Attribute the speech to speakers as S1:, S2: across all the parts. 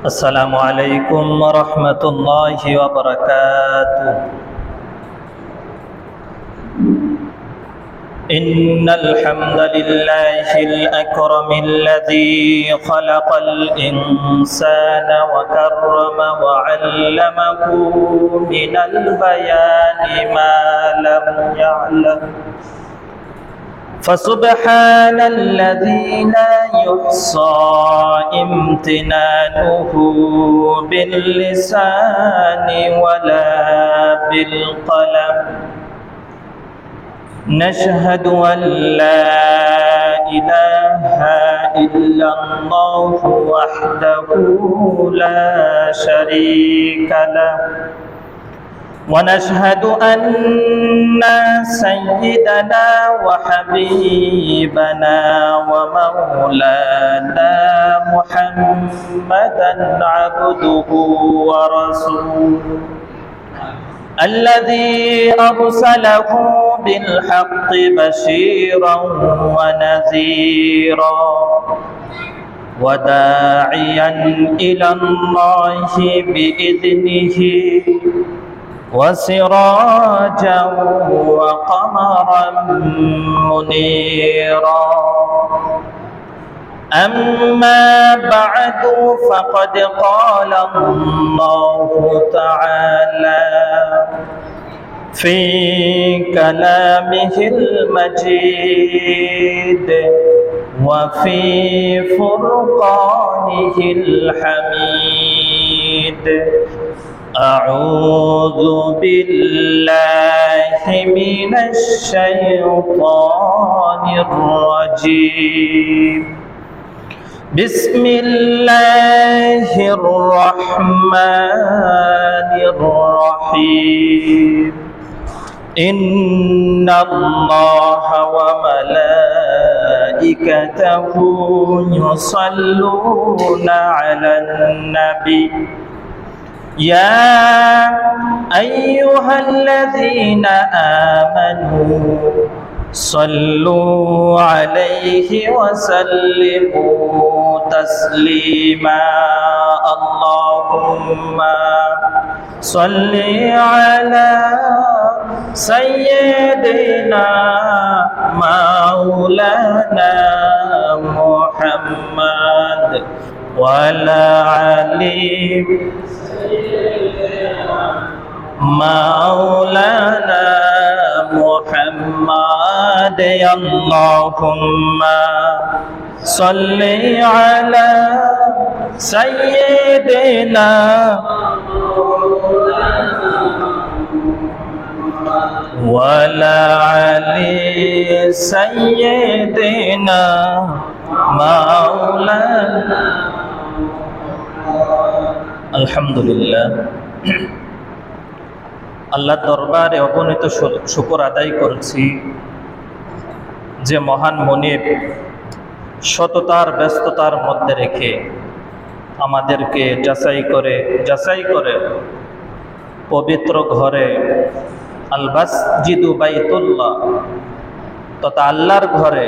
S1: السلام عليكم ورحمة الله وبركاته. إن الحمد لله الأكرم الذي خلق الإنسان وكرم وعلمه من البيان ما لم يعلم، فسبحان الذي لا يحصى امتنانه باللسان ولا بالقلم. نشهد أن لا إله إلا الله وحده لا شريك له، ونشهد أن سيدنا وحبيبنا ومولانا محمدا عبده ورسوله الذي أرسله بالحق بشيرا ونذيرا وداعيا إلى الله بإذنه وسراجا وقمرا منيرا. أما بعد فقد قال الله تعالى في كلامه المجيد وفي فرقانه الحميد: أعوذ بالله من الشيطان الرجيم. بسم الله الرحمن الرحيم. إن الله وملائكته يصلون على النبي يا أيها الذين آمنوا صلوا عليه وسلموا تسليما. اللهم صل على سيدنا مولانا محمد وعلى علي مولانا محمد. اللهم صل على سيدنا وعلى علي سيدنا مولانا. আলহামদুলিল্লাহ, আল্লাহর দরবারে অগণিত শুকর আদায় করছি যে মহান মনিব সততার ব্যস্ততার মধ্যে রেখে আমাদেরকে যাচাই করে পবিত্র ঘরে আল মাসজিদু বাইতুল্লাহ তথা আল্লাহর ঘরে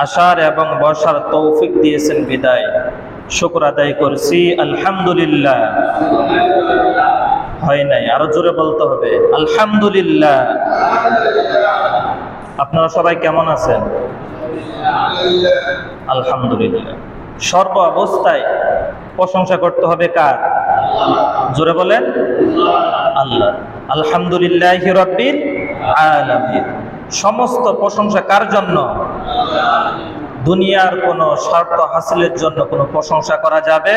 S1: আসার এবং বসার তৌফিক দিয়েছেন বিদায় শুকর আদায় করছি আলহামদুলিল্লাহ। হয় নাই, আরো জোরে বলতে হবে আলহামদুলিল্লাহ। আপনারা সবাই কেমন আছেন? আলহামদুলিল্লাহ। সর্ব অবস্থায় প্রশংসা করতে হবে কার? জোরে বলেন আল্লাহ। আলহামদুলিল্লাহি রাব্বিল আলামিন। সমস্ত প্রশংসা কার জন্য? দুনিয়ার কোনো স্বার্থ হাসিলের জন্য কোনো প্রশংসা করা যাবে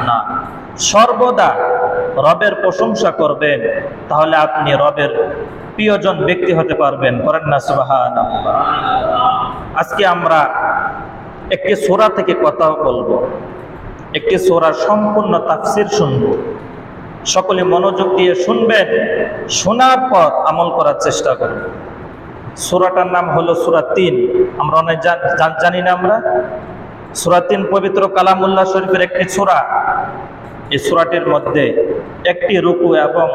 S1: না। সর্বদা রবের প্রশংসা করবেন, তাহলে আপনি রবের প্রিয়জন ব্যক্তি হতে পারবেন। করেন না সুবহানাল্লাহ। আজকে আমরা একটি সূরা থেকে কথা বলবো, একটি সূরার সম্পূর্ণ তাফসীর শুনবো। সকলে মনোযোগ দিয়ে শুনবেন, শোনার পর আমল করার চেষ্টা করবেন। সূরাটার নাম হলো সূরা ৩। আমরা অনেক জানি না আমরা সূরা ৩ পবিত্র কালামুল্লাহ শরীফের একটি সূরা। এই সূরাটির মধ্যে একটি রুকু এবং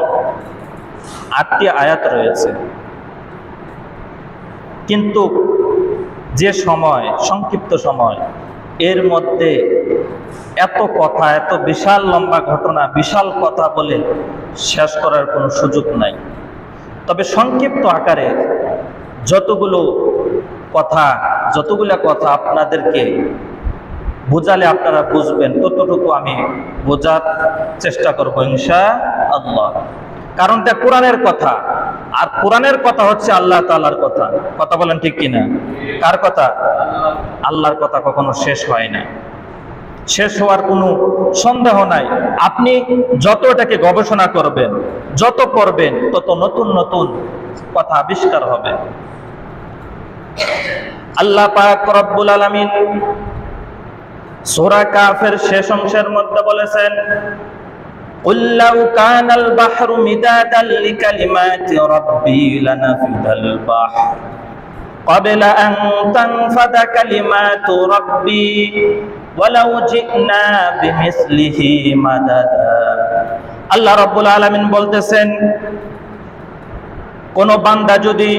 S1: ৮টি আয়াত রয়েছে। কিন্তু যে সময়, সংক্ষিপ্ত সময়, এর মধ্যে এত কথা, এত বিশাল লম্বা ঘটনা, বিশাল কথা বলে শেষ করার কোনো সুযোগ নাই। তবে সংক্ষিপ্ত আকারে যতগুলো কথা আপনাদেরকে বোঝালে আপনারা বুঝবেন, ততটুকু আমি বোঝার চেষ্টা করব ইনশাআল্লাহ। কারণটা কোরআনের কথা, আর কোরআনের কথা হচ্ছে আল্লাহ তাআলার কথা। কথা বলেন ঠিক কিনা? কার কথা? আল্লাহর কথা কখনো শেষ হয় না, শেষ হওয়ার কোনো সন্দেহ নাই। আপনি যত এটাকে গবেষণা করবেন, যত পড়বেন, তত নতুন নতুন কথা আবিষ্কার হবে। আল্লাহ পাক রব্বুল আলামিন সূরা কাফের শেষ অংশের মধ্যে বলেছেন, قُل لَّوْ كَانَ الْبَحْرُ مِدَادًا لِّكَلِمَاتِ رَبِّي لَنَفِدَ الْبَحْرُ قَبْلَ أَن تَنفَدَ كَلِمَاتُ رَبِّي وَلَوْ جِئْنَا بِمِثْلِهِ مَدَدًا। আল্লাহ রাব্বুল আলামিন বলতেছেন, কোন বান্দা যদি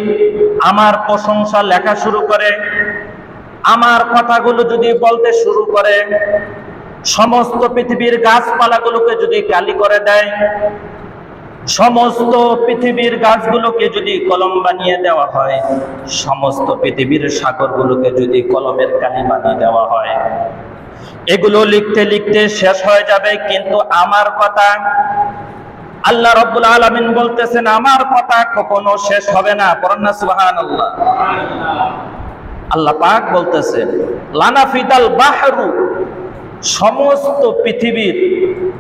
S1: আমার প্রশংসা লেখা শুরু করে, আমার কথাগুলো যদি বলতে শুরু করে, সমস্ত পৃথিবীর গাছপালাগুলোকে যদি কালি করে দেয়, সমস্ত পৃথিবীর গাছগুলোকে যদি কলম বানিয়ে দেওয়া হয়, সমস্ত পৃথিবীর সাগরগুলোকে যদি কলমের কালি বানিয়ে দেওয়া হয়, এগুলো লিখতে লিখতে শেষ হয়ে যাবে, কিন্তু আমার কথা, আল্লাহ রাব্বুল আলামিন বলতেছেন, আমার কথা কখনো শেষ হবে না। পড়েন না সুবহানাল্লাহ। আল্লাহ পাক বলতেছেন, লানাফিদাল বাহরু, সমস্ত পৃথিবীর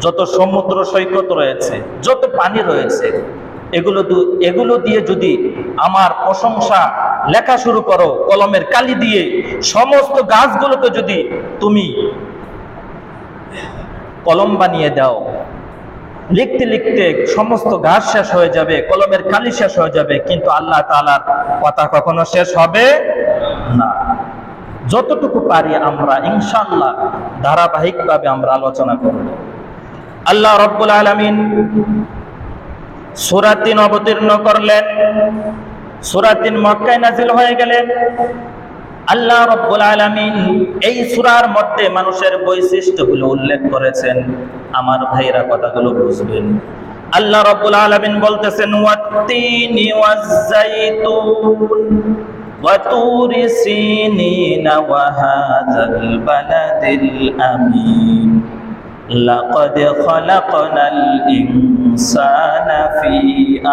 S1: যত সমুদ্র সৈকত রয়েছে, যত পানি রয়েছে, এগুলো দিয়ে যদি আমার প্রশংসা লেখা শুরু করো কলমের কালি দিয়ে, সমস্ত গাছগুলোকে যদি তুমি কলম বানিয়ে দাও, লিখতে লিখতে সমস্ত গাছ শেষ হয়ে যাবে, কলমের কালি শেষ হয়ে যাবে, কিন্তু আল্লাহ তাআলার কথা কখনো শেষ হবে না। যতটুকু পারি আমরা ইনশাআল্লাহ ধারাবাহিকভাবে আমরা আলোচনা করব। আল্লাহ রাব্বুল আলামিন সূরা ৩ অবতীর্ণ করলেন। সূরা ৩ মক্কায় নাযিল হয়ে গেলেন। আল্লাহ রাব্বুল আলামিন এই সূরার মধ্যে মানুষের বৈশিষ্ট্যগুলো উল্লেখ করেছেন। আমার ভাইরা কথাগুলো বুঝবেন। আল্লাহ রাব্বুল আলামিন বলতেছেন, ওয়াত-তিনি ওয়াজ-যাইতুন ওয়া তুরি সিনিন ওয়া হাযাল বালাদিল আমিন লাকাদ খালাকনাল ইনসানা ফি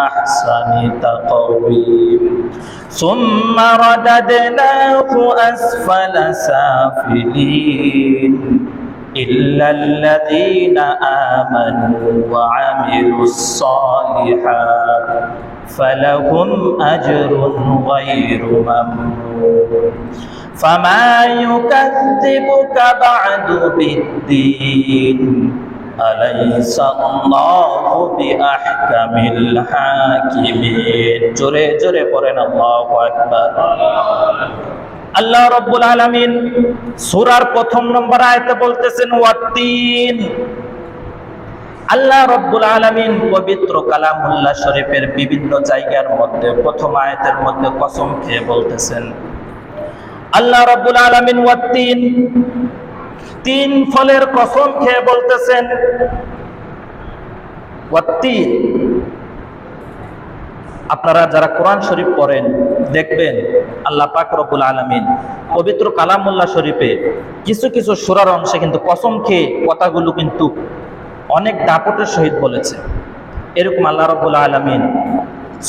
S1: আহসানি তাকওয়িম সুম্মা রাদাদনাহু আসফালা সাফিলিন ইল্লাল্লাযীনা আমানু ওয়া আমিলুস সালিহাত ফালাহুম আজরুন গায়রু মামনুন ফামা ইউকাযযিবুকা বা'দু বিদ্দীন আলাইসাল্লাহু বিআহকামিল হাকিমিন। জোরে জোরে পড়েন আল্লাহু আকবার। আল্লাহ রাব্বুল আলামিন সূরার প্রথম নম্বর আয়াতে বলতেছেন ওয়াত-তিন। আল্লাহ রাব্বুল আলামিন পবিত্র কালামুল্লাহ শরীফের বিভিন্ন জায়গার মধ্যে প্রথম আয়াতের মধ্যে কসম খেয়ে বলতেছেন, আল্লাহ রাব্বুল আলামিন ওয়াত-তিন, তিন ফলের কসম খেয়ে বলতেছেন ওয়াত-তিন। আপনারা যারা কোরআন শরীফ পড়েন দেখবেন আল্লাহ পাক রব্বুল আলামিন পবিত্র কালামুল্লাহ শরীফে কিছু কিছু সূরার অংশে কিন্তু কসম খেয়ে কথাগুলো কিন্তু অনেক দাপটের সহিত বলেছে। এরকম আল্লাহ রাব্বুল আলামিন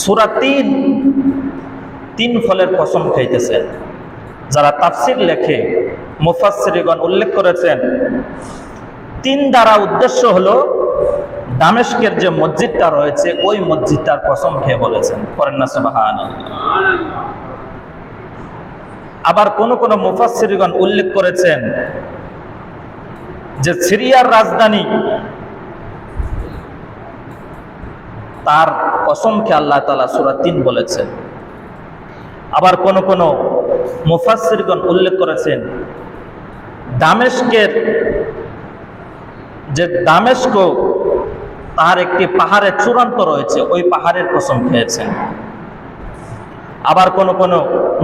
S1: সূরা ৩ তিন ফলের কসম খাইতেছেন। যারা তাফসীর লেখে মুফাসসিরগণ উল্লেখ করেছেন, তিন দ্বারা উদ্দেশ্য হলো দামেস্কের যে মসজিদটা রয়েছে ওই মসজিদটার কসম খেয়ে বলেছেন। করেন না সুবহানাল্লাহ। আবার কোন কোন মুফাসসিরগণ উল্লেখ করেছেন যে সিরিয়ার রাজধানী, তার কসম খেয়ে আল্লাহ তাআলা সূরা ৩ বলেছেন। আবার কোন কোন মুফাসসিরগণ উল্লেখ করেছেন দামেস্কের যে দামেস্ক তার একটি পাহাড়ের চূড়ান্ত রয়েছে, ওই পাহাড়ের কসম খেয়েছেন। আবার কোন কোন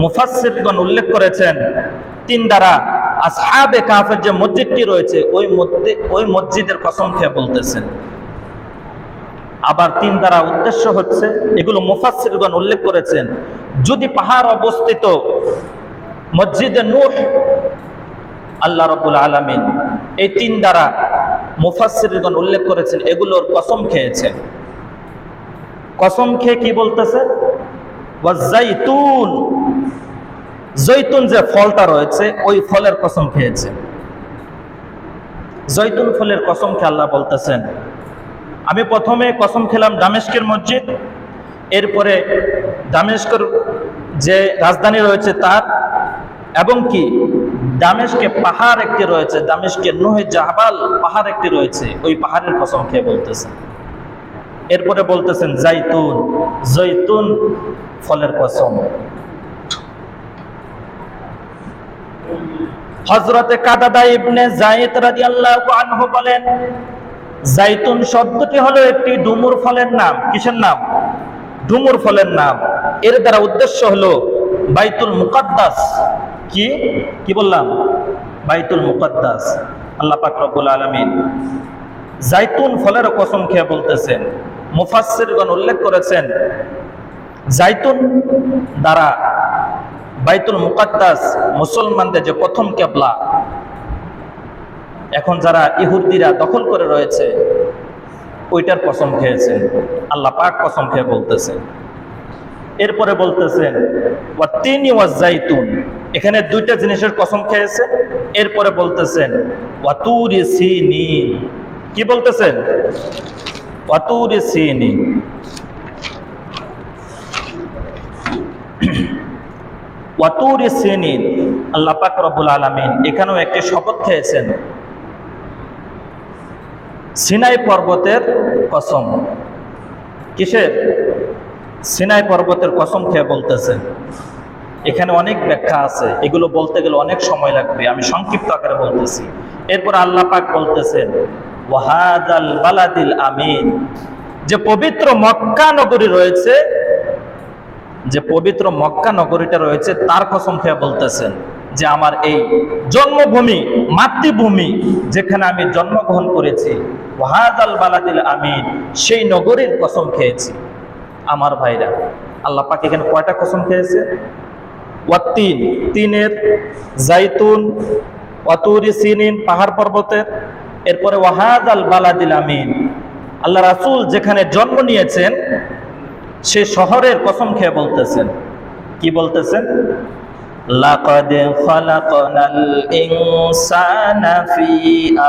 S1: মুফাসসিরগণ উল্লেখ করেছেন তিন দ্বারা আসহাবে কাহফের যে মসজিদটি রয়েছে ওই মসজিদের কসম খেয়ে বলতেছেন। আবার 3 দ্বারা উদ্দেশ্য হচ্ছে, এগুলো মুফাসসিরগণ উল্লেখ করেছেন, যদি পাহাড় অবস্থিত মসজিদে নূহ, আল্লাহ রাব্বুল আলামিন এই 3 দ্বারা মুফাসসিরগণ উল্লেখ করেছেন এগুলোর কসম খেয়েছেন। কসম খেয়ে কি বলতেছে? ওয়াজাইতুন, জৈতুন যে ফলটা রয়েছে ওই ফলের কসম খেয়েছে। জৈতুন ফলের কসম খেয়ে আল্লাহ বলতেছেন, আমি প্রথমে কসম খেলাম দামেস্কের মসজিদ, এরপরে দামেস্কের যে রাজধানী রয়েছে তার, এবং কি দামেস্কে পাহাড় একটি রয়েছে, দামেস্কে নূহে জাবাল পাহাড় একটি রয়েছে, ওই পাহাড়ের কসম খেয়ে বলতেছেন। এরপরে বলতেছেন জাইতুন, জৈতুন ফলের কসম। হযরতে কাতাদা ইবনে যায়েদ রাদিয়াল্লাহু আনহু বলেন, জাইতুন শব্দটি হলো একটি ডুমুর ফলের নাম। কিসের নাম? ডুমুর ফলের নাম। এর দ্বারা উদ্দেশ্য হলো বাইতুল মুকাদ্দাস। কি বললাম? বাইতুল মুকাদ্দাস। আল্লাহ পাক রব্বুল আলামিন জাইতুন ফলের কসম খেয়ে বলতেছেন। মুফাসসিরগণ উল্লেখ করেছেন, জাইতুন দ্বারা বাইতুল মুকাদ্দাস মুসলমানদের যে প্রথম কিবলা, এখন যারা ইহুদিরা দখল করে রয়েছে ওইটার কসম খেয়েছেন। আল্লাহ পাক কসম খেয়ে বলতেছেন। এরপরে বলতেছেন ওয়াতিনি ওয়াজাইতুন, এখানে 2টা জিনিসের কসম খেয়েছে। এরপরে বলতেছেন ওয়াতুরি সিনিন। কি বলতেছেন? ওয়াতুরি সিনিন। ওয়াতুরি সিনিন, আল্লাহ পাক রব্বুল আলামিন এখানেও একটি শপথ খেয়েছেন, সিনাই পর্বতের কসম। কিসের? সিনাই পর্বতের কসম খেয়ে বলতেছেন। এখানে অনেক ব্যাখ্যা আছে, এগুলো বলতে গেলে অনেক সময় লাগবে, আমি সংক্ষিপ্ত আকারে বলতেছি। এরপর আল্লাহ পাক বলতেছেন ওয়াহাদাল বালাদিল আমিন, যে পবিত্র মক্কা নগরী রয়েছে, যে পবিত্র মক্কা নগরীটা রয়েছে তার কসম খেয়ে বলতেছেন যে আমার এই জন্মভূমি, মাতৃভূমি, যেখানে আমি জন্মগ্রহণ করেছি, ওয়াহাদাল বালাদিল আমিন, সেই নগরীর কসম খেয়েছি। আমার ভাইরা, আল্লাহ পাক এখানে কয়টা কসম খেয়েছে? ওয়াতিন, তিনের, জাইতুন, ওয়াতুরি সিনিন পাহাড় পর্বতের, এরপরে ওয়াহাদাল বালাদিল আমিন, আল্লাহ রাসূল যেখানে জন্ম নিয়েছেন সে শহরের কসম খেয়ে বলতেছেন। কি বলতেছেন? লাকাদ খালাকনাল ইনসানা ফি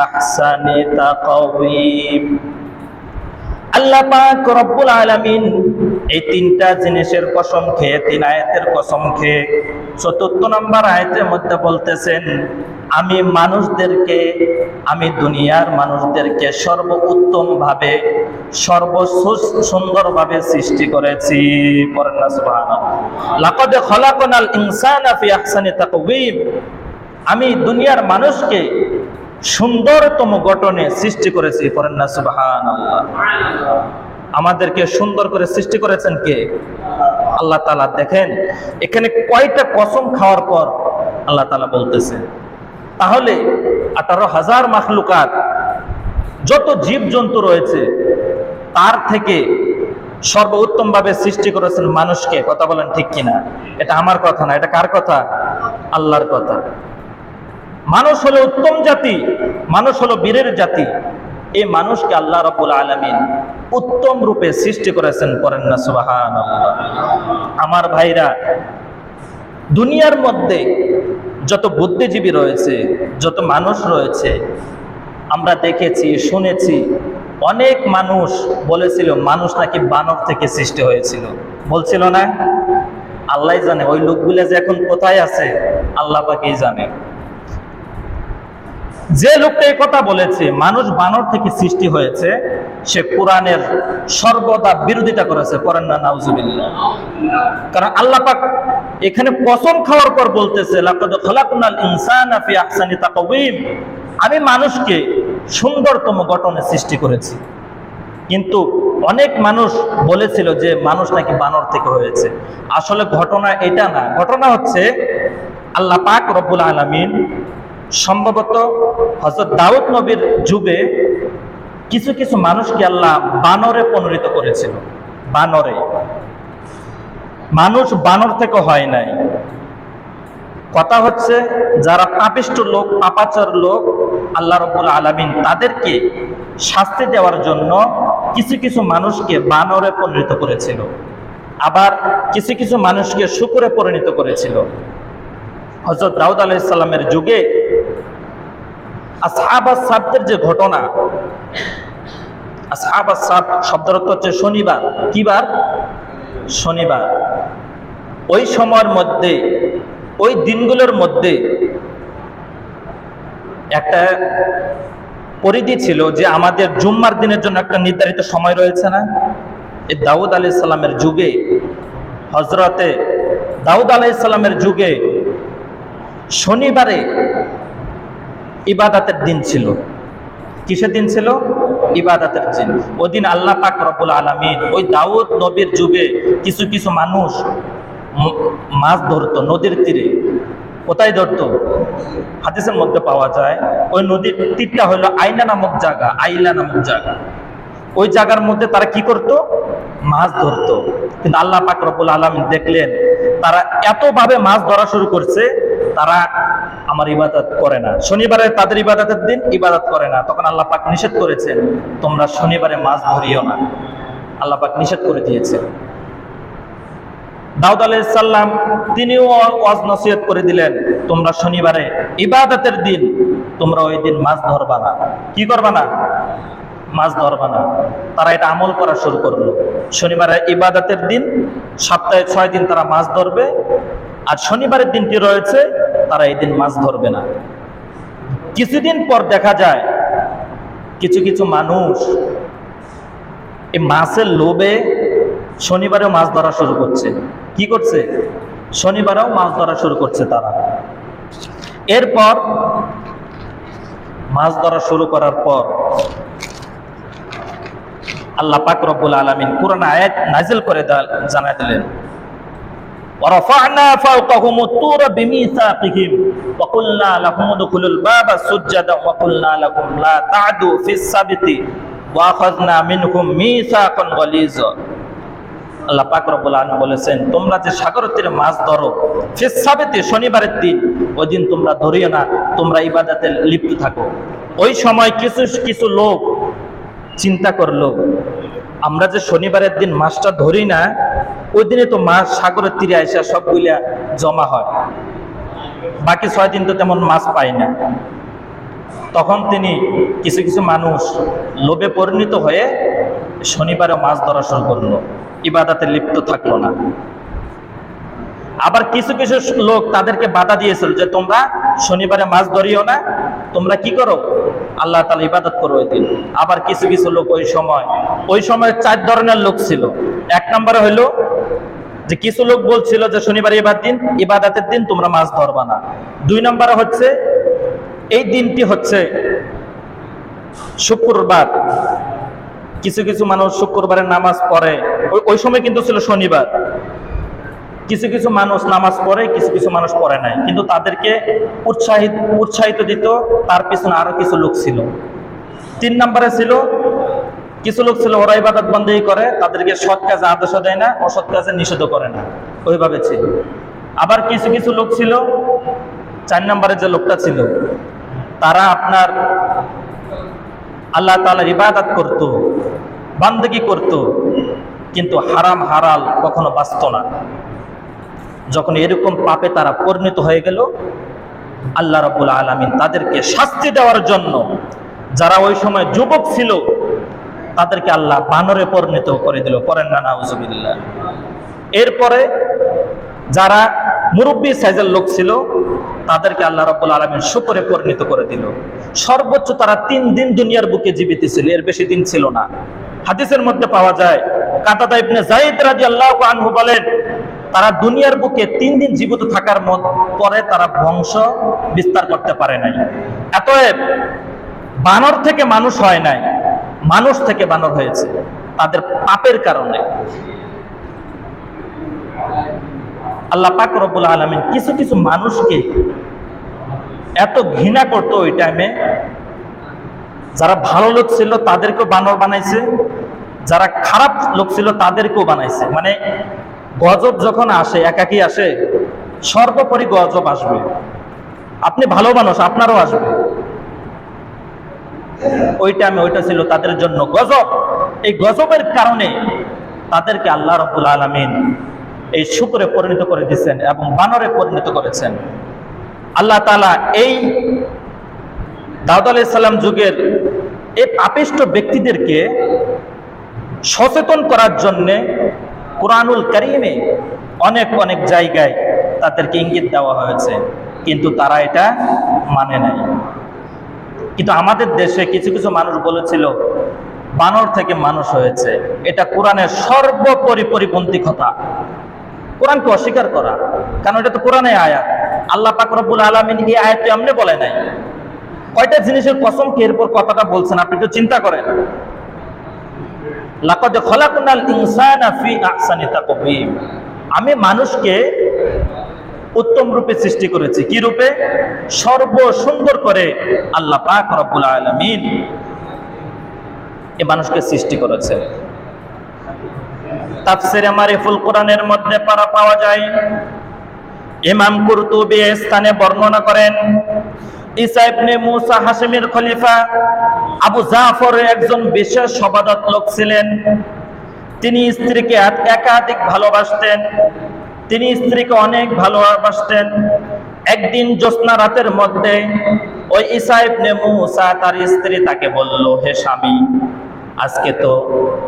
S1: আহসানি তাকওয়িম। আল্লাহ পাক রব্বুল আলামিন এই 3টা জিনিসের কসম খেয়ে, 3 আয়াতের কসম খেয়ে ৪৪ নম্বর আয়াতের মধ্যে বলতেছেন, আমি মানুষদেরকে, আমি দুনিয়ার মানুষদেরকে সর্বোত্তম ভাবে, সর্বসুন্দরভাবে সৃষ্টি করেছি। পড়েন না সুবহানাল্লাহ। লাকাদ খালাকনাল ইনসানা ফি আহসানি তাকওয়িম, আমি দুনিয়ার মানুষকে সুন্দরতম গঠনে সৃষ্টি করেছি। পড়েন না সুবহানাল্লাহ। আমাদেরকে সুন্দর করে সৃষ্টি করেছেন কে? আল্লাহ তাআলা। দেখেন এখানে কয়টা কসম খাওয়ার পর আল্লাহ তাআলা বলতেছেন। তাহলে 18,000 মাখলুকাত, যত জীবজন্তু রয়েছে তার থেকে সর্বোত্তম ভাবে সৃষ্টি করেছেন মানুষকে। কথা বলেন ঠিক কিনা? এটা আমার কথা না, এটা কার কথা? আল্লাহর কথা। মানুষ হলো উত্তম জাতি, মানুষ হলো বীরের জাতি। এই মানুষকে আল্লাহ রাব্বুল আলামিন উত্তম রূপে সৃষ্টি করেছেন। পড়েন না সুবহানাল্লাহ। আমার ভাইরা, দুনিয়ার মধ্যে যত বুদ্ধিজীবী রয়েছে, যত মানুষ রয়েছে, আমরা দেখেছি, শুনেছি, অনেক মানুষ বলেছিল মানুষ নাকি বানর থেকে সৃষ্টি হয়েছিল। বলছিল না? আল্লাহই জানে ওই লোকগুলো যে এখন কোথায় আছে, আল্লাহ পাকই জানে। যে লোকটা এই কথা বলেছে মানুষ বানর থেকে সৃষ্টি হয়েছে, সে কোরআনের সর্বদা বিরোধিতা করেছে। পড়েন না নাউজুবিল্লাহ। কারণ আল্লাহ পাক এখানে কসম খাওয়ার পর বলতেছে লাকাদ খালাকনাল ইনসানা ফি আহসানি তাকওয়িম, আমি মানুষকে সুন্দরতম গঠনে সৃষ্টি করেছি। কিন্তু অনেক মানুষ বলেছিল যে মানুষ নাকি বানর থেকে হয়েছে। আসলে ঘটনা এটা না, ঘটনা হচ্ছে আল্লাহ পাক রব্বুল আলামিন সম্ভবত হযরত দাউদ নবীর যুগে কিছু কিছু মানুষকে আল্লাহ বানরে পরিণত করেছিল। বানরে, মানুষ বানর থেকে হয় নাই। কথা হচ্ছে যারা পাপিষ্ঠ লোক, পাপাচার লোক, আল্লাহ রাব্বুল আলামিন তাদেরকে শাস্তি দেওয়ার জন্য কিছু কিছু মানুষকে বানরে পরিণত করেছিল, আবার কিছু কিছু মানুষকে শূকরে পরিণত করেছিল। হযরত দাউদ আলাইহিস সালামের যুগে আসহাবাস সাবতের যে ঘটনা, আসহাবাস সাবত শব্দের অর্থ হচ্ছে শনিবার। কি বার? শনিবার। ওই সময়ের মধ্যে, ওই দিনগুলোর মধ্যে একটা পরিধি ছিল যে আমাদের জুম্মার দিনের জন্য একটা নির্ধারিত সময় রয়েছে না? এই দাউদ আলাইহিস সালামের যুগে, হযরতে দাউদ আলাইহিস সালামের যুগে শনিবারে ইবাদতের দিন ছিল। কিসের দিন ছিল? ইবাদতের দিন। ওই দিন আল্লাহ পাক রব্বুল আলামিন ওই দাউদ নবীর যুগে কিছু কিছু মানুষ মাছ ধরতো নদীর তীরে। কোথায় ধরতো? হাদিসের মধ্যে পাওয়া যায় ওই নদীর তীরটা হলো আইলা নামক জায়গা, আইলা নামক জায়গা। ওই জায়গার মধ্যে তারা কি করত? মাছ ধরতো। কিন্তু আল্লাহ পাক রব্বুল আলামিন দেখলেন তারা এতভাবে মাছ ধরা শুরু করছে, তারা আমার ইবাদত করে না। শনিবারে তাদের ইবাদতের দিন, ইবাদত করে না। তখন আল্লাহ পাক নিষেধ করেছেন, তোমরা শনিবারে মাছ ধরিও না। আল্লাহ পাক নিষেধ করে দিয়েছে। দাউদ আলাইহিস সালাম তিনিও ওয়াজ নসিহত করে দিলেন, তোমরা শনিবারে ইবাদতের দিন, তোমরা ওই দিন মাছ ধরবা না। কি করবা না? মাছ ধরবা না। তারা এটা আমল করা শুরু করলো। শনিবারে ইবাদতের দিন, সপ্তাহে 6 দিন তারা মাছ ধরবে, আর শনিবারের দিনটি রয়েছে তারা এই দিন মাছ ধরবে না। কিছুদিন পর দেখা যায় কিছু কিছু মানুষ এই মাছের লোভে শনিবারেও মাছ ধরা শুরু করছে। কি করছে? শনিবারেও মাছ ধরা শুরু করছে তারা। এরপর মাছ ধরা শুরু করার পর আল্লাহ পাক রব্বুল আলামিন কোরআন আয়াত নাযিল করে জানায় দিলেন, وَرَفَعْنَا فَوْقَهُمُ الطُّورَ بِمِيثَاقِهِمْ وَقُلْنَا لَهُمُ ادْخُلُوا الْبَابَ سُجَّدًا وَقُلْنَا لَهُمْ لَا تَعْدُوا فِي السَّبْتِ وَأَخَذْنَا مِنْهُمْ مِيثَاقًا غَلِيظًا। আল্লাহ পাক রব্বুল আলামিন বলেছেন, তোমরা যে সাগরের তীরে মাছ ধরো, ফিস সাবতি, শনিবারের দিন, ওই দিন তোমরা ধরিও না, তোমরা ইবাদতে লিপ্ত থাকো। ওই সময় কিছু কিছু লোক চিন্তা করলো, আমরা যে শনিবারের দিন মাছটা ধরি না, ওই দিনে তো মাছ সাগরের তীরে এসে সবগুলা জমা হয়, বাকি 6 দিন তো তেমন মাছ পাই না। তখন তিনি কিছু কিছু মানুষ লোভে পরিণত হয়ে শনিবারে মাছ ধরা শুরু করলো, ইবাদতে লিপ্ত থাকলো না। আবার কিছু কিছু লোক তাদেরকে বাধা দিয়েছিল যে তোমরা শনিবারে মাছ ধরিও না, তোমরা কি করো? আল্লাহ তাআলা ইবাদত করো ওই দিন। আবার কিছু কিছু লোক ওই সময় 4 ধরনের লোক ছিল। 1 নম্বরে হইলো যে কিছু লোক বলছিল যে শনিবারে ইবাদতের দিন, তোমরা মাছ ধরবা না। 2 নম্বরে হচ্ছে এই দিনটি হচ্ছে শুক্রবার। কিছু কিছু মানুষ শুক্রবারের নামাজ পড়ে, ওই সময় কিন্তু ছিল শনিবার। কিছু কিছু মানুষ নামাজ পড়ে, কিছু কিছু মানুষ পড়ে নাই, কিন্তু তাদেরকে উৎসাহিত দিত। তার পিছনে আরো কিছু লোক ছিল। 3 নম্বরে ছিল কিছু লোক ছিল ওরা ইবাদত বন্দেগী করে, তাদেরকে সৎ কাজে আদেশ দেয় না, অসৎ কাজে নিষেধ করে না, ওইভাবে ছিল। আবার কিছু কিছু লোক ছিল, 4 নম্বরে যে লোকটা ছিল, তারা আপনার আল্লাহ তাআলার ইবাদত করত, বন্দেগী করত, কিন্তু হারাম হালাল কখনো বাঁচত না। যখন এরকম পাপে তারা পরিণত হয়ে গেল, আল্লাহ রাব্বুল আলামিন তাদেরকে শাস্তি দেওয়ার জন্য যারা ওই সময় যুবক ছিল তাদেরকে আল্লাহ বানরে পরিণত করে দিল। করেন না নাউজুবিল্লাহ। এরপরে যারা মুরব্বী সাইজের লোক ছিল তাদেরকে আল্লাহ রাব্বুল আলামিন শূকরে পরিণত করে দিল। সর্বোচ্চ তারা 3 দিন দুনিয়ার বুকে জীবিত ছিল, এর বেশি দিন ছিল না। হাদিসের মধ্যে পাওয়া যায়, কাতাদা ইবনে যায়েদ রাদিয়াল্লাহু আনহু বলেন, তারা দুনিয়ার বুকে 3 দিন জীবিত থাকার পরে তারা বংশ বিস্তার করতে পারে নাই। অতএব বানর থেকে মানুষ হয় নাই, মানুষ থেকে বানর হয়েছে তাদের পাপের কারণে। আল্লাহ পাক রব্বুল আলামিন কিছু কিছু মানুষকে এত ঘৃণা করতো ওই টাইমে। যারা ভালো লোক ছিল তাদেরকেও বানর বানাইছে, যারা খারাপ লোক ছিল তাদেরকেও বানাইছে। মানে গজব যখন আসে, একাকি আসে, সর্বোপরি গজব আসবে। আপনি ভালো মানুষ, আপনারও আসবে। ওই টাইমে ওইটা ছিল তাদের জন্য গজব। এই গজবের কারণে তাদেরকে আল্লাহ রাব্বুল আলামিন এই শুকরে পরিণত করে দিয়েছেন এবং বানরে পরিণত করেছেন। আল্লাহ তাআলা এই দাউদ আলাইহিস সালাম যুগের এই পাপিষ্ঠ ব্যক্তিদেরকে সচেতন করার জন্য কুরআনুল কারীমে অনেক অনেক জায়গায় তাদেরকে ইঙ্গিত দেওয়া হয়েছে, কিন্তু তারা এটা মানে নাই। কিন্তু আমাদের দেশে কিছু কিছু মানুষ বলেছিল বানর থেকে মানুষ হয়েছে। এটা কোরআনের সর্বোপরি পরিপন্থী কথা, কোরআনকে অস্বীকার করা। কারণ এটা তো কোরআনের আয়াত। আল্লাহ পাক রব্বুল আলামিন এই আয়াতটি এমনি বলে নাই। কয়টা জিনিসের কসম কি এরপর কথাটা বলছেন আপনি একটু চিন্তা করেন। লাকাদ খলাকনাল ইনসানা ফি আহসানি তাকওয়িম, আমি মানুষকে উত্তম রূপে সৃষ্টি করেছি। কি রূপে? সর্বসুন্দর করে আল্লাহ পাক রব্বুল আলামিন এই মানুষকে সৃষ্টি করেছে। তাফসীরে মারিফুল কোরআনের মধ্যে পাওয়া যায়, ইমাম কুরতুবী এই স্থানে বর্ণনা করেন, ঈসা ইবনে মুসা হাশিমের খলিফা আবু জাফরের একজন বিশেষ শবাদত লোক ছিলেন। তিনি স্ত্রীকে একাধিক ভালোবাসতেন, তিনি স্ত্রীকে অনেক ভালোবাসতেন। একদিন জ্যোৎস্না রাতের মধ্যে ওই ঈসা ইবনে মুসা তার স্ত্রী তাকে বলল, হে স্বামী, আজকে তো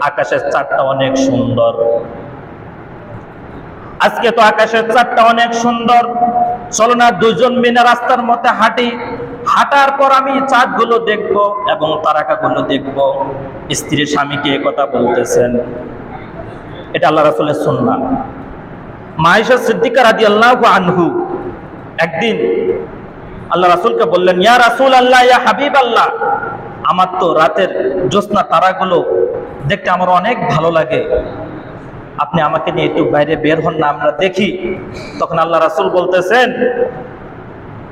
S1: আকাশের চাঁদটা অনেক সুন্দর, আজকে তো আকাশের চাঁদটা অনেক সুন্দর, চলো না দুজন মিলে রাস্তার মধ্যে হাঁটি, হাঁটার পর আমি চাঁদগুলো দেখবো এবং তারকাগুলো দেখবো। স্ত্রী স্বামীকে এই কথা বলতেছেন, এটা আল্লাহ রাসূলের সুন্নাহ। মা আয়েশা সিদ্দিকা রাদিয়াল্লাহু আনহু একদিন আল্লাহ রাসূলকে বললেন, ইয়া রাসূলুল্লাহ, ইয়া হাবিবাল্লাহ, আমার তো রাতের জ্যোৎস্না তারাগুলো দেখতে আমার অনেক ভালো লাগে, আপনি আমাকে নিয়ে একটু বাইরে বের হন না, আমরা দেখি। তখন আল্লাহ রাসূল বলতেছেন,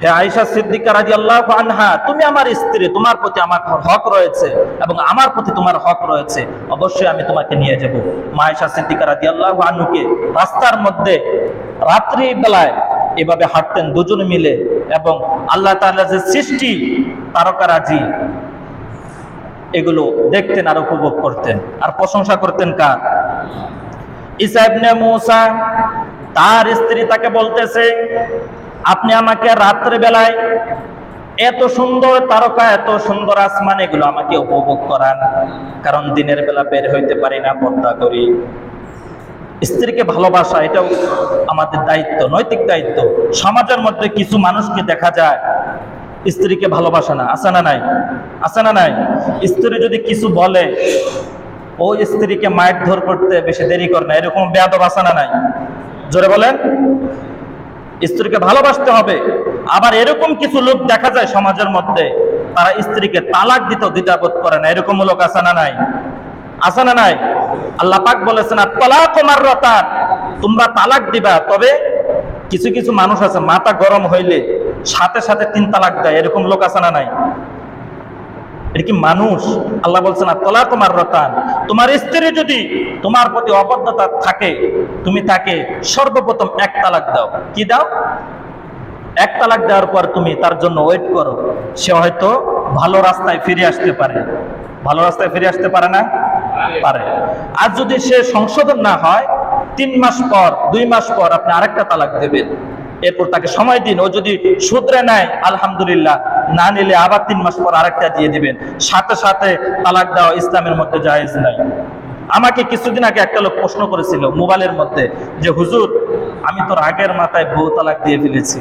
S1: হে আয়েশা সিদ্দিকা রাদিয়াল্লাহু আনহা, তুমি আমার স্ত্রী, তোমার প্রতি আমার হক রয়েছে এবং আমার প্রতি তোমার হক রয়েছে, অবশ্যই আমি তোমাকে নিয়ে যাব। মা আয়েশা সিদ্দিকা রাদিয়াল্লাহু আনহুকে রাস্তার মধ্যে রাত্রি বেলায় এভাবে হাঁটতেন দুজন মিলে এবং আল্লাহ তাআলা যে সৃষ্টি তারকারাজি এগুলো দেখতেন আর উপভোগ করতেন আর প্রশংসা করতেন। কার? ঈসা ইবনে মুসা, তার স্ত্রী তাকে বলতেছে, আপনি আমাকে রাত্রে বেলায় এত সুন্দর তারকা, এত সুন্দর আসমান, এগুলো আমাকে উপভোগ করান, কারণ দিনের বেলা বের হইতে পারি না, পর্দা করি। স্ত্রীকে ভালোবাসা এটাও আমাদের দায়িত্ব, নৈতিক দায়িত্ব। সমাজের মধ্যে কিছু মানুষকে দেখা যায় স্ত্রীকে ভালোবাসে না, আছে না নাই? আছে না নাই? স্ত্রী যদি কিছু বলে ও স্ত্রীকে মারধর করতে বেশি দেরি করে না, এরকম বেয়াদব আছে না নাই? জোরে বলেন। স্ত্রীকে ভালোবাসতে হবে। আবার এরকম কিছু লোক দেখা যায় সমাজের মধ্যে, তারা স্ত্রীকে তালাক দিতেও দ্বিধাবোধ করে না, এরকম লোক আছে না নাই? আছে না নাই? আল্লাহ পাক বলেছেন, তালাক মাররাতান, তোমরা তালাক দিবা, তবে কিছু কিছু মানুষ আছে মাথা গরম হইলে সাথে সাথে 3 তালাক দেয়, এরকম লোক আছে না নাই? এটা কি মানুষ? আল্লাহ বলছেন, তালাক মাররাতান, তোমার স্ত্রী যদি তোমার প্রতি অবদ্ধতা থাকে, তুমি তাকে সর্বপ্রথম 1 তালাক দাও। কি দাও? 1 তালাক দেওয়ার পর তুমি তার জন্য ওয়েট করো, সে হয়তো ভালো রাস্তায় ফিরে আসতে পারে। ভালো রাস্তায় ফিরে আসতে পারে না? পারে। আর যদি সে সংশোধন না হয়, 3 মাস পর, 2 মাস পর আপনি আরেকটা তালাক দেবেন। এরপর তাকে সময় দিন, ও যদি শুধরে নেয় আলহামদুলিল্লাহ, না নিলে আবার 3 মাস পর আরেকটা দিয়ে দিবেন। সাথে সাথে তালাক দেওয়া ইসলামের মধ্যে জায়েজ নাই। আমাকে কিছুদিন আগে একটা লোক প্রশ্ন করেছিল মোবাইলের মধ্যে যে, হুজুর, আমি তো রাগের মাথায় বউ তালাক দিয়ে ফেলেছি,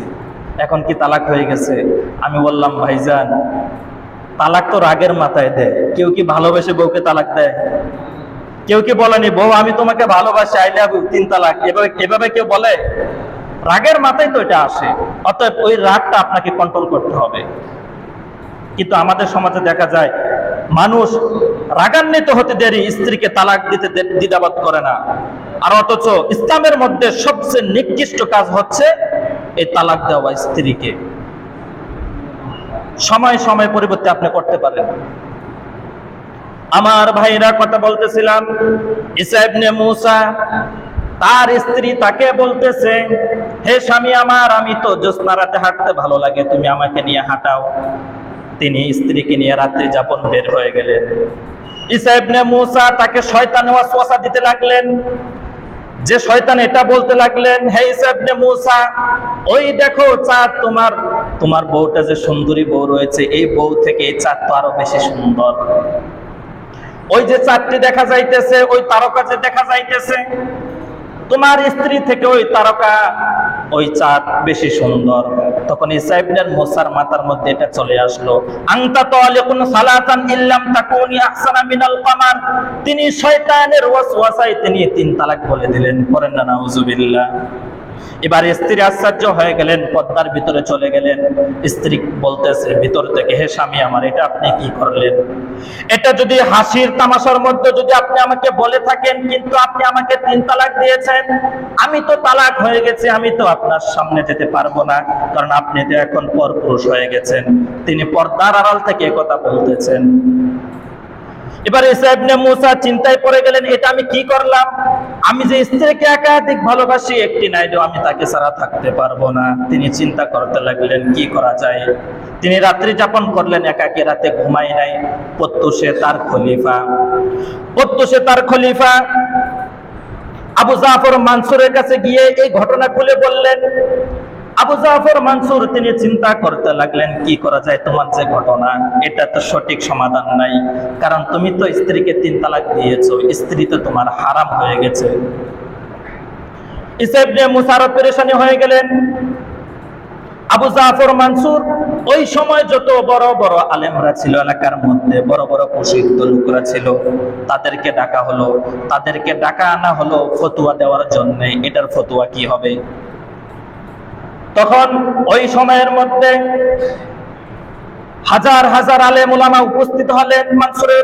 S1: এখন কি তালাক হয়ে গেছে? আমি বললাম, ভাইজান, তালাক তো রাগের মাথায় দেয়, কেউ কি ভালোবেসে বউকে তালাক দেয়? কেউ কি বলেনি, বউ আমি তোমাকে ভালোবাসি, আই লাভ ইউ, 3 তালাক? এভাবে কেউ বলে? রাগের মাথায় তো এটা আসে। অতএব ওই রাগটা আপনাকে কন্ট্রোল করতে হবে। কিন্তু আমাদের সমাজে দেখা যায় মানুষ রাগান্বিত হতে দেরি স্ত্রীকে তালাক দিতে দ্বিধাবোধ করে না। আর অথচ ইসলামের মধ্যে সবচেয়ে নিকৃষ্ট কাজ হচ্ছে এই তালাক দেওয়া স্ত্রীকে। সময় সময় পরিবর্তে আপনি করতে পারেন। আমার ভাইরা, কথা বলতেছিলাম, ঈসা ইবনে মূসা তার স্ত্রী তাকে বলতেছে, হে স্বামী আমার, আমি তো জ্যোৎস্না রাতে হাঁটতে ভালো লাগে, তুমি আমাকে নিয়ে হাঁটাও। তিনি স্ত্রীকে নিয়ে রাত্রি যাপন বের হয়ে গেলেন। ঈসা ইবনে মূসা তাকে শয়তান ওয়াসওয়াসা দিতে লাগলেন, যে শয়তান এটা বলতে লাগলেন, হে ঈসা ইবনে মূসা, ওই দেখো চাঁদ, তোমার বউটা যে সুন্দরী বউ রয়েছে, এই বউ থেকে এই চাঁদ তো আরো বেশি সুন্দর। ওই যে চাঁদটি দেখা যাইতেছে, ওই তারকা যে দেখা যাইতেছে, তোমার স্ত্রী থেকে ওই তারকা, ওই চাঁদ বেশি সুন্দর। তখন ঈসা ইবনে মূসার মাথার মধ্যে এটা চলে আসলো, আনতা তালিকুন সালাতান ইল্লাম তাকুনি আহসানা মিনাল কামার। তিনি শয়তানের ওয়াসওয়াসায় তিনি 3 তালাক বলে দিলেন। পড়েন না নাউজুবিল্লাহ। এবার স্ত্রী আশ্চর্য হয়ে গেলেন, পর্দার ভিতরে চলে গেলেন। স্ত্রী বলতেছে ভিতর থেকে, হে স্বামী আমার, এটা আপনি কি করলেন? এটা যদি হাসির তামাশার মধ্যে যদি আপনি আমাকে বলে থাকেন, কিন্তু আপনি আমাকে 3 তালাক দিয়েছেন, আমি তো তালাক হয়ে গেছি, আমি তো আপনার সামনে যেতে পারবো না, কারণ আপনি তো এখন পরপুরুষ হয়ে গেছেন। তিনি পর্দার আড়াল থেকে কথা বলতেছেন। এবার ঈসা ইবনে মূসা চিন্তায় পড়ে গেলেন, এটা আমি কি করলাম? আমি যে স্ত্রীকে একাধিক ভালোবাসি, একটি নাইলেও আমি তাকে ছাড়া থাকতে পারবো না। তিনি চিন্তা করতে লাগলেন কি করা যায়। তিনি রাত্রি যাপন করলেন একাকী, রাতে ঘুমাই নাই। প্রত্যুষে তার খলিফা আবু জাফর মানসুরের কাছে গিয়ে এই ঘটনা খুলে বললেন। আবু জাফর মানসুর তিনি চিন্তা করতে লাগলেন কি করা যায়, তোমার যে ঘটনা, এটা তো সঠিক সমাধান নাই, কারণ তুমি তো স্ত্রীকে 3 তালাক দিয়েছো, স্ত্রী তো তোমার হারাম হয়ে গেছে। ঈসা ইবনে মূসা আরো পেরেশানি হয়ে গেলেন। আবু জাফর মানসুর ওই সময় যত বড় বড় আলেমরা ছিল এলাকার মধ্যে, বড় বড় প্রসিদ্ধ লোকরা ছিল, তাদেরকে ডাকা হলো। তাদেরকে ডাকা আনা হলো ফতোয়া দেওয়ার জন্য, এটার ফতোয়া কি হবে। তখন ওই সময়ের মধ্যে হাজার হাজার আলেম ওলামা উপস্থিত হলেন মানসুরের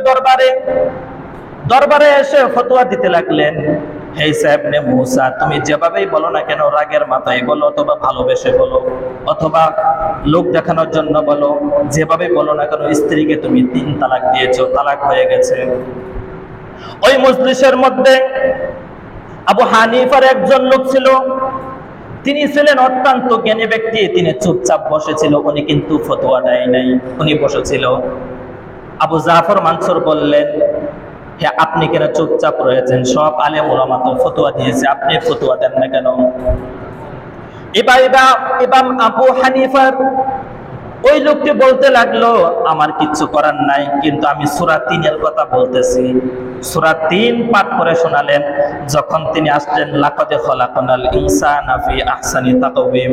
S1: দরবারে এসে ফতোয়া দিতে লাগলেন। হে ঈসা ইবনে মূসা, তুমি যেভাবেই বলো না কেন, রাগের মাথায় বলো অথবা ভালোবেসে বলো অথবা লোক দেখানোর জন্য বলো, যেভাবে বলো না কেন, স্ত্রীকে তুমি 3 তালাক দিয়েছো, তালাক হয়ে গেছে। ওই মজলিসের মধ্যে আবু হানিফার একজন লোক ছিল, তিনি ছিলেন অত্যন্ত জ্ঞানী ব্যক্তি। তিনি চুপচাপ বসেছিল, উনি কিন্তু ফতোয়া দেয় নাই, উনি বসেছিল। আবু জাফর মানসুর বললেন, হে আপনি কেন চুপচাপ রয়েছেন? সব আলেম ওলামা তো ফতোয়া দিয়েছে, আপনি ফতোয়া দেন না কেন? ইমাম আবু হানিফার ওই লোকটি বলতে লাগলো, আমার কিচ্ছু করার নাই, কিন্তু আমি সূরা 3 এর কথা বলতেছি। সূরা 3 পাঠ করে শোনালেন। যখন তিনি আসলেন, লাকাদ খালাকনাল ইনসানা ফি আহসানি তাকওয়িম,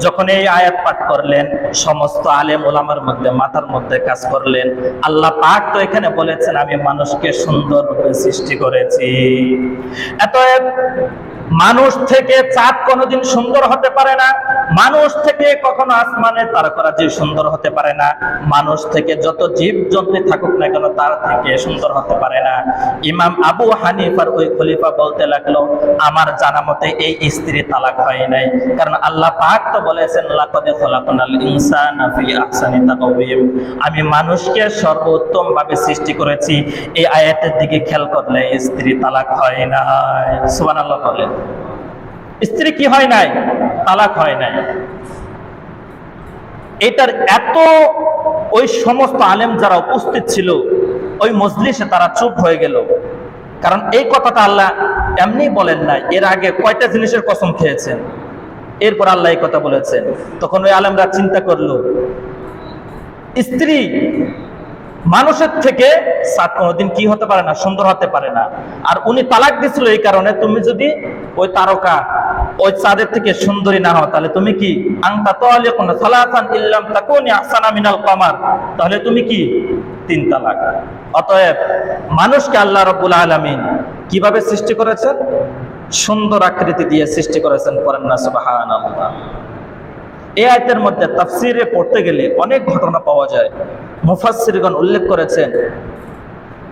S1: যখন এই আয়াত পাঠ করলেন, সমস্ত আলেম ওলামার মধ্যে মাথার মধ্যে কাজ করলেন, আল্লাহ পাক তো এখানে বলেছেন আমি মানুষকে সুন্দর রূপে সৃষ্টি করেছি। অতএব মানুষ থেকে চাঁদ কোনোদিন সুন্দর হতে পারে না, মানুষ থেকে কখনো আসমানের তারকারাজি সুন্দর হতে পারে না, মানুষ থেকে যত জীব জন্তু থাকুক না কেন তার থেকে সুন্দর হতে পারে না। ইমাম আবু হানিফার ওই খলিফা বলতে লাগলো, আমার জানা মতে এই স্ত্রী তালাক হয় নাই, কারণ আল্লাহ পাক তো বলেছেন লাকাদ খালাকনাল ইনসানা ফি আহসানি তাকওয়িম, আমি মানুষকে সর্বোত্তম ভাবে সৃষ্টি করেছি। এই আয়াতের দিকে খেয়াল করলে স্ত্রী তালাক হয় নাই। সুবহানাল্লাহ বলেন। স্ত্রী কি হয় নাই? তালাক হয় নাই। এটার এত ওই সমস্ত আলেম যারা উপস্থিত ছিল ওই মজলিসে, তারা চুপ হয়ে গেল, কারণ এই কথাটা আল্লাহ এমনি বলেন নাই। এর আগে কয়টা জিনিসের কসম খেয়েছেন, এরপর আল্লাহ এই কথা বলেছেন। তখন ওই আলেমরা চিন্তা করলো, স্ত্রী মানুষের থেকে চাঁদ কোনোদিন কি হতে পারে না, সুন্দর হতে পারে না। আর উনি তালাক দিছিল এই কারণে, তুমি যদি ওই তারকা ওই চাঁদের থেকে সুন্দরী না হও, তাহলে তুমি কি আনতা তালিকুন সালাসান ইল্লাম তাকুনি আহসানা মিনাল কামার, তাহলে তুমি কি 3 তালাক। অতএব মানুষকে আল্লাহ রাব্বুল আলামিন কিভাবে সৃষ্টি করেছেন? সুন্দর আকৃতি দিয়ে সৃষ্টি করেছেন। পড়েন না সুবহানাল্লাহ। এই আয়াতের মধ্যে তাফসীরে পড়তে গেলে অনেক ঘটনা পাওয়া যায়। মুফাসসিরগণ উল্লেখ করেছেন,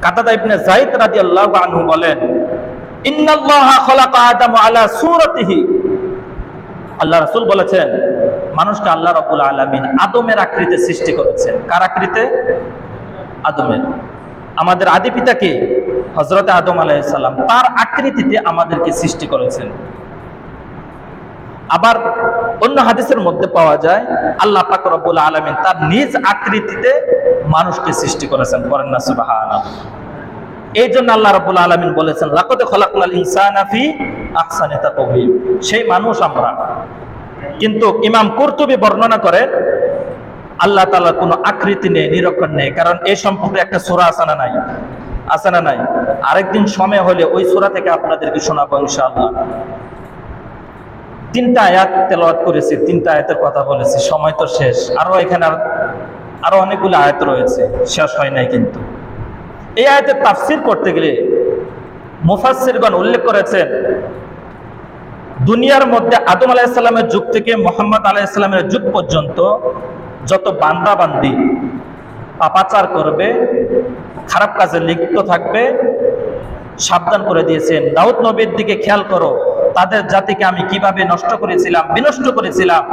S1: কাতাদা ইবনে যায়েদ রাদিয়াল্লাহু আনহু বলেন, ইন্নাল্লাহা খালাকা আদাম আলা সূরাতিহি, আল্লাহ রাসূল বলেছেন মানুষকে আল্লাহ রাব্বুল আলামিন আদমের আকৃতিতে সৃষ্টি করেছেন। কার আকৃতিতে? আদমের। আমাদের আদি পিতাকে হযরত আদম আলাইহিস সালাম তার আকৃতিতে আমাদেরকে সৃষ্টি করেছেন। আবার অন্য হাদিসের মধ্যে পাওয়া যায় আল্লাহ পাক রব্বুল আলামিন তার নিজ আকৃতিতে মানুষকে সৃষ্টি করেছেন। পড়েন না সুবহানাল্লাহ। এই জন্য আল্লাহ রাব্বুল আলামিন বলেছেন লাকাদ খালাকনাল ইনসানা ফি আহসানি তাকওয়িম, সেই মানুষ আমরা। কিন্তু ইমাম কুরতুবী বর্ণনা করেন আল্লাহ তাআলার কোনো আকৃতি নেই, নিরক্ষর নেই, কারণ এই সম্পর্কে একটা সূরা আছে না নাই? আছে না নাই? আরেকদিন সময় হলে ওই সূরা থেকে আপনাদেরকে শোনাবো ইনশাআল্লাহ। 3টা আয়াত তেলাওয়াত করেছি, 3টা আয়াতের কথা বলেছি, সময় তো শেষ। এখানে আরো অনেকগুলো আয়াত রয়েছে, শেষ হয় নাই। কিন্তু এই আয়াতের তাফসীর করতে গেলে মুফাসসিরগণ উল্লেখ করেছেন দুনিয়ার মধ্যে আদম আলাইহিস সালামের যুগ থেকে মুহাম্মদ আলাইহিস সালামের যুগ পর্যন্ত যত বান্দা বান্দি পাপাচার করবে, খারাপ কাজে লিপ্ত থাকবে, সাবধান করে দিয়েছেন। দাউদ নবীর দিকে খেয়াল করো, তাদের জাতিকে আমি কিভাবে নষ্ট করেছিলাম, বিনষ্ট করেছিলাম,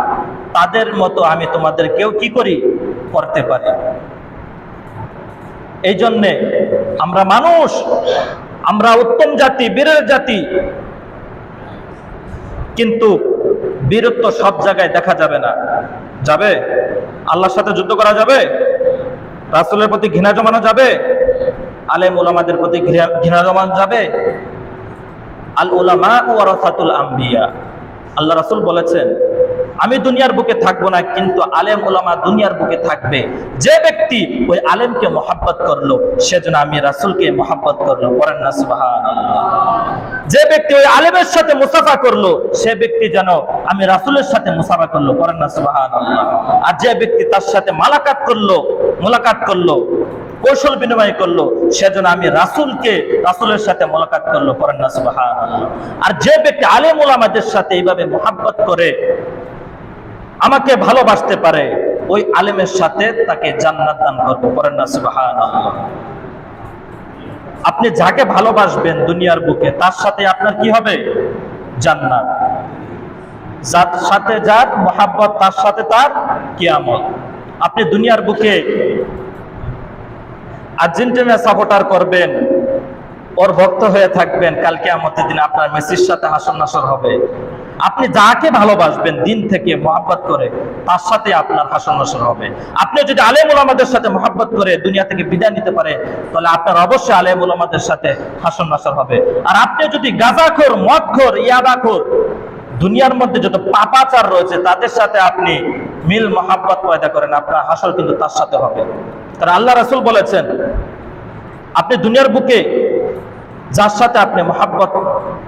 S1: তাদের মতো আমি তোমাদেরকেও কি করি, করতে পারি। এই জন্যে আমরা মানুষ, আমরা উত্তম জাতি, বীরের জাতি। কিন্তু বীরত্ব সব জায়গায় দেখা যাবে না। যাবে? আল্লাহর সাথে যুদ্ধ করা যাবে? রাসূলের প্রতি ঘৃণা জমানো যাবে? আলেম উলামাদের প্রতি ঘৃণা জমানো যাবে? আল উলামা ওয়ারাসাতুল আম্বিয়া, আল্লাহ রাসূল বলেছেন আমি দুনিয়ার বুকে থাকবো না, কিন্তু আলেম উলামা দুনিয়ার বুকে থাকবে। যে ব্যক্তি ওই আলেমকে মহব্বত করলো, সেজন্য আমি রাসূলকে মহব্বত করলো। পড়েন না সুবহানাল্লাহ। যে ব্যক্তি ওই আলেমের সাথে মুসাফা করলো, সে ব্যক্তি যেন আমি রাসূলের সাথে মুসাফা করলো। পড়েন না সুবহানাল্লাহ। আর যে ব্যক্তি তার সাথে মোলাকাত করলো, কৌশল বিনিময় করলো, সেজন্য আমি রাসূলের সাথে মোলাকাত করলো। পড়েন না সুবহানাল্লাহ। আর যে ব্যক্তি আলেম উলামাদের সাথে এইভাবে মহব্বত করে আমাকে ভালোবাসতে পারে, ওই আলেমের সাথে তাকে জান্নাত দান করব। পড়েন না সুবহানাল্লাহ। আপনি যাকে ভালোবাসবেন দুনিয়ার বুকে, তার সাথে আপনার কি হবে? জান্নাত। যার সাথে যার মহব্বত, তার সাথে তার কিয়ামত। আপনি দুনিয়ার বুকে আর্জেন্টিনা সাপোর্টার করবেন, ওর ভক্ত হয়ে থাকবেন, কাল কিয়ামতের দিন আপনার মেসির সাথে হাসর নাসর হবে। আপনি যাকে ভালোবাসবেন দিন থেকে মহব্বত করে, তার সাথে আপনার হাসর নাসর হবে। আপনি যদি আলেম উলামাদের সাথে মহব্বত করে দুনিয়া থেকে বিদায় নিতে পারে, তাহলে আপনার অবশ্যই আলেম উলামাদের সাথে হাসর নাসর হবে। আর আপনি যদি গাঁজাখোর, মদখোর, ইয়াবাখোর, দুনিয়ার মধ্যে যত পাপাচার রয়েছে, তাদের সাথে আপনি মিল মহব্বত পয়দা করেন, আপনার হাসর কিন্তু তার সাথে হবে। কারণ আল্লাহ রাসূল বলেছেন আপনি দুনিয়ার বুকে যার সাথে আপনি মহব্বত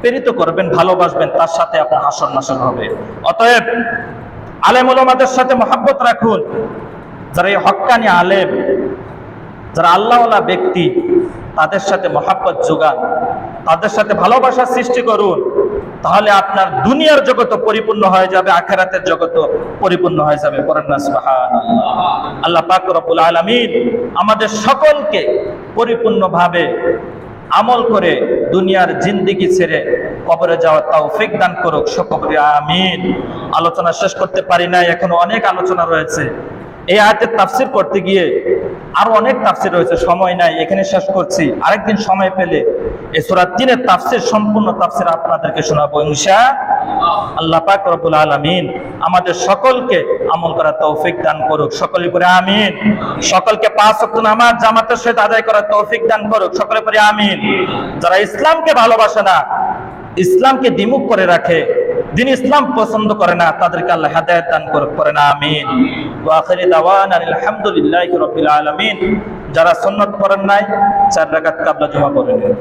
S1: প্রেরিত করবেন, ভালোবাসবেন, তার সাথে আপনার হাসর নাসর হবে। অতএব আলেম উলামাদের সাথে মহব্বত রাখুন। যারা এই হক্কানি আলেম, যারা আল্লাহওয়ালা ব্যক্তি, তাদের সাথে মহব্বত যোগান, তাদের সাথে ভালোবাসার সৃষ্টি করুন। তাহলে আপনার দুনিয়ার জগৎ পরিপূর্ণ হয়ে যাবে, আখিরাতের জগৎ পরিপূর্ণ হয়ে যাবে। পড়েন না সুবহানাল্লাহ। আল্লাহ পাক রব্বুল আলামিন আমাদের সকলকে পরিপূর্ণভাবে আমল করে দুনিয়ার জিন্দেগি ছেড়ে কবরে যাওয়ার তৌফিক দান করুক। সকলে আমিন। আলোচনা শেষ করতে পারি না, এখনো অনেক আলোচনা রয়েছে। এই আয়াতের তাফসীর করতে গিয়ে আরো অনেক তাফসীর রয়েছে, সময় নাই, এখানে শেষ করছি। আরেকদিন সময় পেলে এই সূরা 3-এর তাফসীর, সম্পূর্ণ তাফসীর আপনাদেরকে শোনাবো ইনশাআল্লাহ। আল্লাহ পাক রব্বুল আলামিন আমাদের সকলকে আমল করার তৌফিক দান করুক। সকলে পড়ে আমিন। সকলকে 5 ওয়াক্ত নামাজ জামাতের সাথে আদায় করার তৌফিক দান করুক। সকলে পড়ে আমিন। যারা ইসলামকে ভালোবাসে না, ইসলামকে দ্বিমুখ করে রাখে, দিন ইসলাম পছন্দ করে না, তাদেরকে আল্লাহ হেদায়েত দান করুক। করেন আমিন। ওয়া আখিরি দাওয়ানা আলহামদুলিল্লাহি রাব্বিল আলামিন। যারা সুন্নাত পড়েন নাই, 4 রাকাত কাবলা জমা করে নিন।